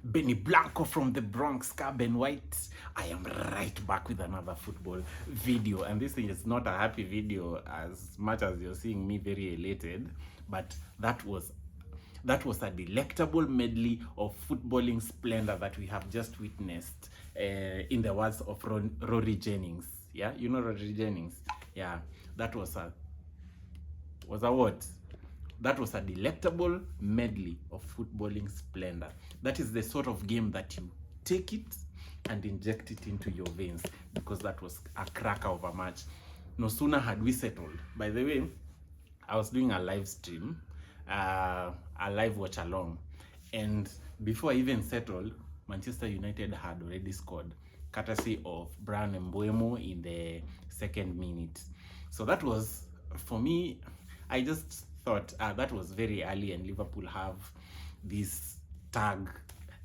Benny Blanco from the Bronx, Carbon White. I am right back with another football video, and this is not a happy video as much as you're seeing me very elated, but that was a delectable medley of footballing splendor that we have just witnessed, in the words of Rory Jennings. Yeah, you know Rory Jennings? Yeah, that was a what? That was a delectable medley of footballing splendor. That is the sort of game that you take it and inject it into your veins, because that was a cracker of a match. No sooner had we settled. By the way, I was doing a live stream, a live watch along, and before I even settled, Manchester United had already scored, courtesy of Brian Mbeumo in the second minute. So that was, for me, I just thought that was very early, and Liverpool have this tag,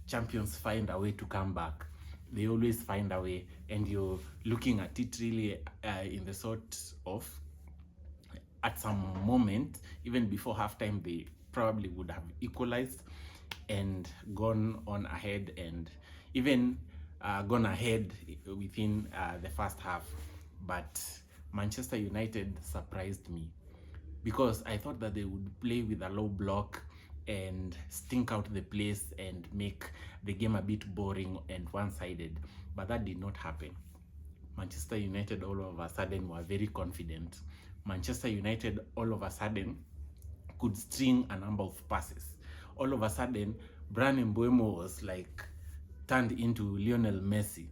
champions find a way to come back. They always find a way, and you're looking at it really in the sort of, at some moment, even before halftime, they probably would have equalized and gone on ahead, and even gone ahead within the first half. But Manchester United surprised me, because I thought that they would play with a low block and stink out the place and make the game a bit boring and one-sided, but that did not happen. Manchester United all of a sudden were very confident. Manchester United all of a sudden could string a number of passes. All of a sudden, Brian Mbeumo was like turned into Lionel Messi.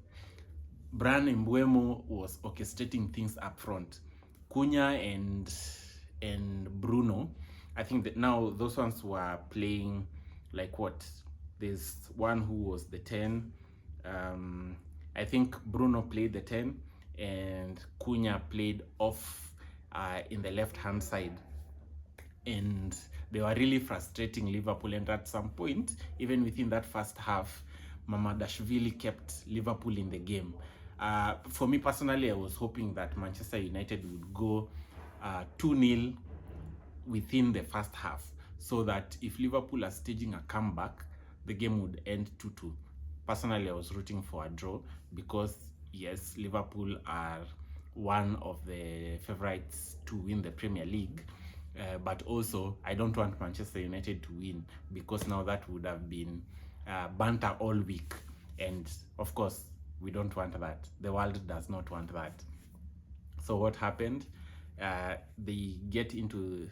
Brian Mbeumo was orchestrating things up front. Cunha and Bruno, I think that now those ones were playing like what? There's one who was the 10. I think Bruno played the 10 and Cunha played off in the left-hand side. And they were really frustrating Liverpool, and at some point, even within that first half, Mamadashvili kept Liverpool in the game. For me personally, I was hoping that Manchester United would go 2-0 within the first half, so that if Liverpool are staging a comeback, the game would end 2-2. Personally, I was rooting for a draw, because yes, Liverpool are one of the favorites to win the Premier League, but also I don't want Manchester United to win, because now that would have been banter all week, and of course we don't want that. The world does not want that. So what happened? They get into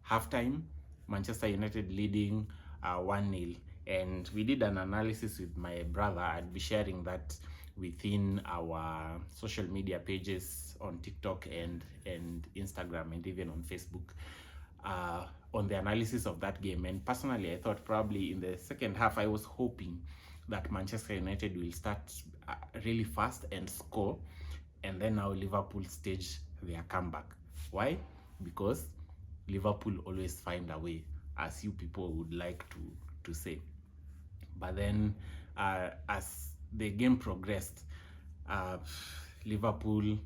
halftime, Manchester United leading 1-0, and we did an analysis with my brother. I'd be sharing that within our social media pages on TikTok and Instagram, and even on Facebook, on the analysis of that game. And personally, I thought probably in the second half, I was hoping that Manchester United will start really fast and score, and then now Liverpool stage their comeback. Why? Because Liverpool always find a way, as you people would like to say. But then as the game progressed, Liverpool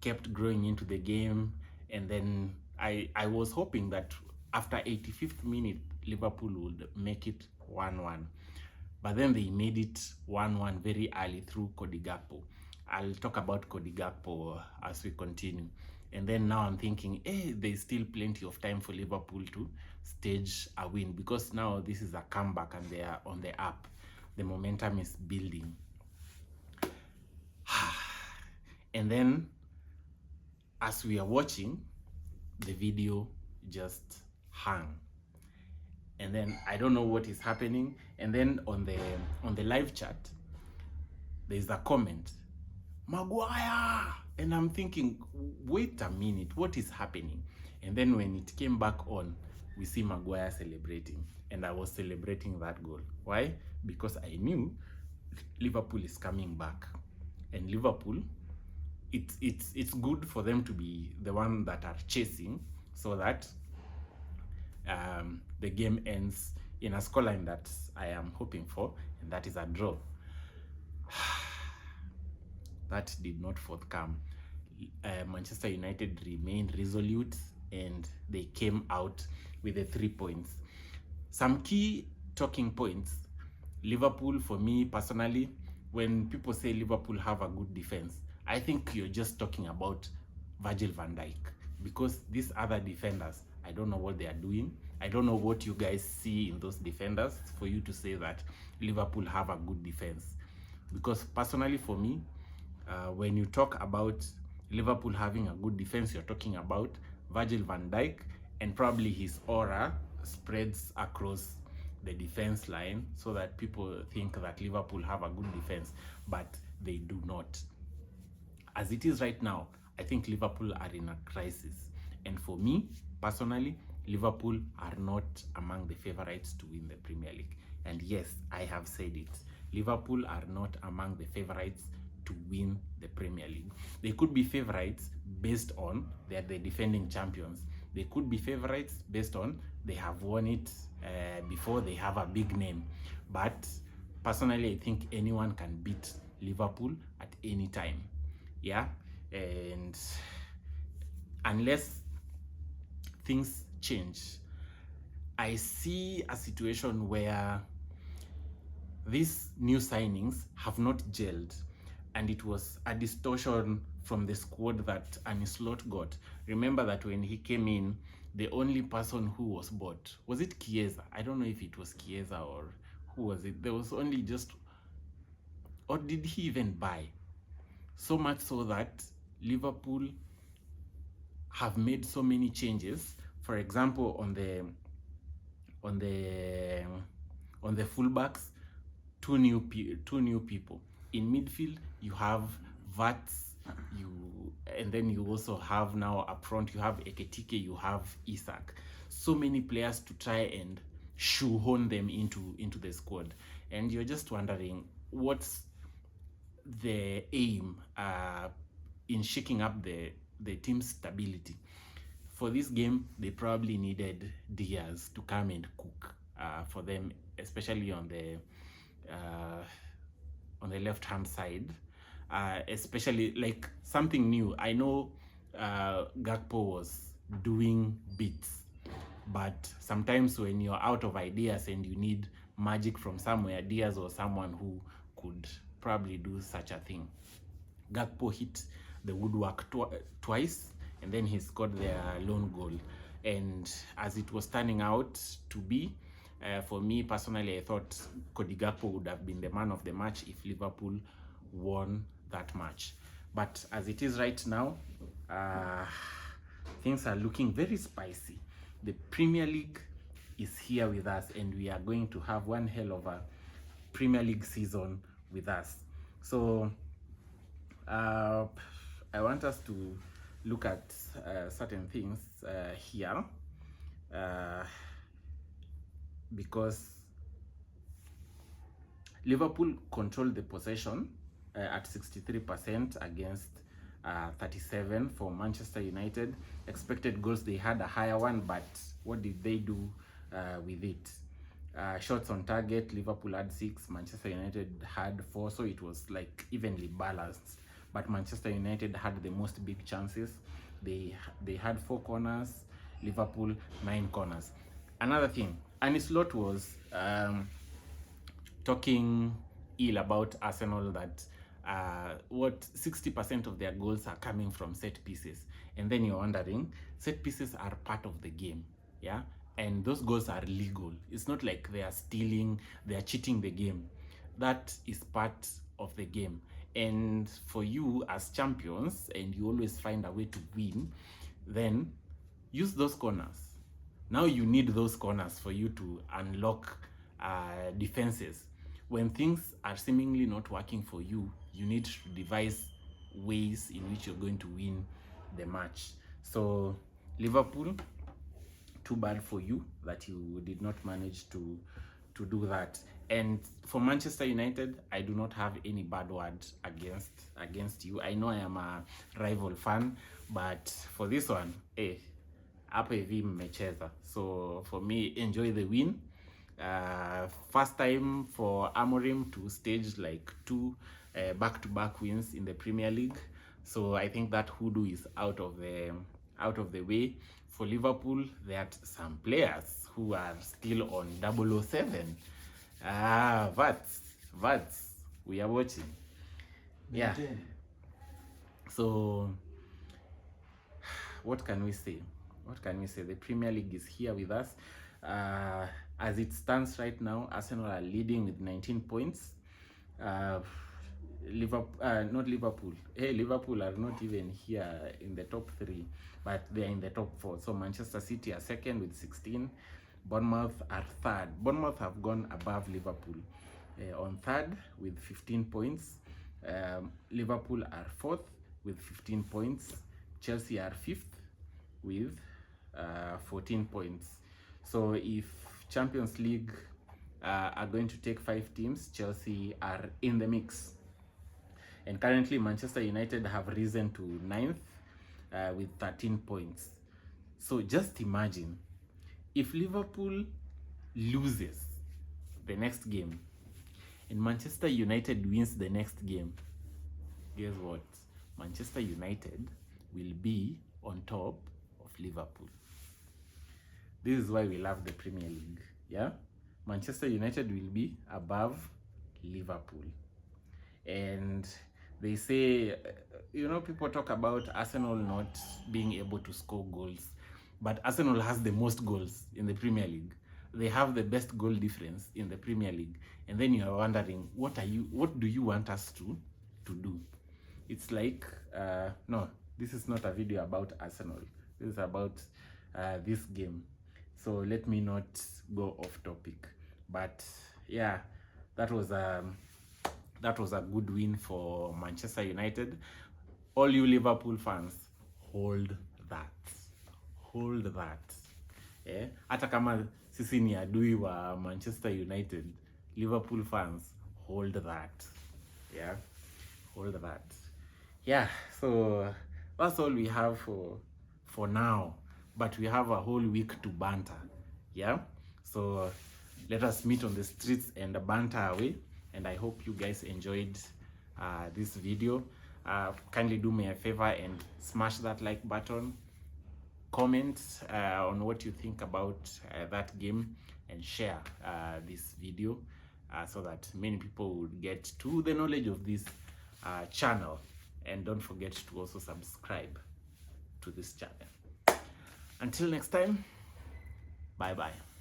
kept growing into the game, and then I was hoping that after 85th minute, Liverpool would make it 1-1. But then they made it 1-1 very early through Cody Gakpo. I'll talk about Cody Gakpo as we continue. And then now I'm thinking, there's still plenty of time for Liverpool to stage a win, because now this is a comeback and they are on the up. The momentum is building. And then, as we are watching, the video just hung. And then I don't know what is happening. And then on the live chat, there's a comment, Maguire! And I'm thinking, wait a minute, what is happening? And then when it came back on, we see Maguire celebrating, and I was celebrating that goal. Why? Because I knew Liverpool is coming back, and Liverpool, it's good for them to be the one that are chasing, so that the game ends in a scoreline that I am hoping for, and that is a draw. That did not forthcome. Manchester United remained resolute, and they came out with the 3 points. Some key talking points Liverpool, for me personally, when people say Liverpool have a good defense, I think you're just talking about Virgil van Dijk, because these other defenders, I don't know what they are doing. I don't know what you guys see in those defenders for you to say that Liverpool have a good defense. Because personally for me, when you talk about Liverpool having a good defense, you're talking about Virgil van Dijk, and probably his aura spreads across the defense line so that people think that Liverpool have a good defense, but they do not. As it is right now, I think Liverpool are in a crisis. And for me, personally, Liverpool are not among the favorites to win the Premier League. And yes, I have said it. Liverpool are not among the favorites to win the Premier League. They could be favorites based on they are the defending champions. They could be favorites based on they have won it before, they have a big name. But personally, I think anyone can beat Liverpool at any time. Yeah, and unless things change, I see a situation where these new signings have not gelled, and it was a distortion from the squad that Ancelotti got. Remember that when he came in, the only person who was bought, was it Chiesa? I don't know if it was Chiesa or who was it. There was only just, or did he even buy? So much so that Liverpool have made so many changes. For example, on the fullbacks, two new people. In midfield, you have Vats, and then you also have now up front, you have Ekitike, you have Isak. So many players to try and shoehorn them into the squad, and you're just wondering what's the aim in shaking up the team's stability. For this game, they probably needed Diaz to come and cook for them, especially on the left-hand side, especially like something new. I know Gakpo was doing bits, but sometimes when you're out of ideas and you need magic from somewhere, Diaz or someone who could probably do such a thing. Gakpo hit the woodwork twice, and then he scored their lone goal. And as it was turning out to be, for me personally, I thought Cody Gakpo would have been the man of the match if Liverpool won that match. But as it is right now, things are looking very spicy. The Premier League is here with us, and we are going to have one hell of a Premier League season with us. So I want us to look at certain things here, because Liverpool controlled the possession at 63% against 37 for Manchester United. Expected goals, they had a higher one, but what did they do with it? Shots on target, Liverpool had 6, Manchester United had 4, so it was like evenly balanced. But Manchester United had the most big chances. They had 4 corners, Liverpool 9 corners. Another thing, Ancelotti was talking ill about Arsenal, that what 60% of their goals are coming from set pieces. And then you're wondering, set pieces are part of the game, yeah? And those goals are legal. It's not like they are stealing, they are cheating the game. That is part of the game. And for you as champions, and you always find a way to win, then use those corners. Now you need those corners for you to unlock defenses. When things are seemingly not working for you, you need to devise ways in which you're going to win the match. So Liverpool, too bad for you that you did not manage to do that. And for Manchester United, I do not have any bad word against you. I know I am a rival fan, but for this one, hapa hivi mmecheza. So for me, enjoy the win. First time for Amorim to stage like 2 back-to-back wins in the Premier League. So I think that hoodoo is out of the way. For Liverpool, there are some players who are still on 007. Vats. We are watching. Yeah. So what can we say? What can we say? The Premier League is here with us. As it stands right now, Arsenal are leading with 19 points. Liverpool, not Liverpool. Hey, Liverpool are not even here in the top 3, but they are in the top 4. So Manchester City are second with 16. Bournemouth are third. Bournemouth have gone above Liverpool on third with 15 points. Liverpool are fourth with 15 points. Chelsea are fifth with 14 points. So if Champions League are going to take 5 teams, Chelsea are in the mix. And currently Manchester United have risen to 9th with 13 points. So just imagine if Liverpool loses the next game and Manchester United wins the next game, guess what? Manchester United will be on top of Liverpool. This is why we love the Premier League. Yeah, Manchester United will be above Liverpool. And they say, people talk about Arsenal not being able to score goals, but Arsenal has the most goals in the Premier League. They have the best goal difference in the Premier League. And then you are wondering, what do you want us to do? It's like, no, this is not a video about Arsenal. This is about this game. So let me not go off topic. But yeah, that was a good win for Manchester United. All you Liverpool fans, hold that. Hata kama sisi ni adui wa Manchester United, Liverpool fans, hold that. Yeah, hold that. Yeah, so that's all we have for now, but we have a whole week to banter. Yeah, so let us meet on the streets and banter away. And I hope you guys enjoyed this video. Kindly do me a favor and smash that like button, comment on what you think about that game, and share this video so that many people would get to the knowledge of this channel. And don't forget to also subscribe to this channel. Until next time, bye bye.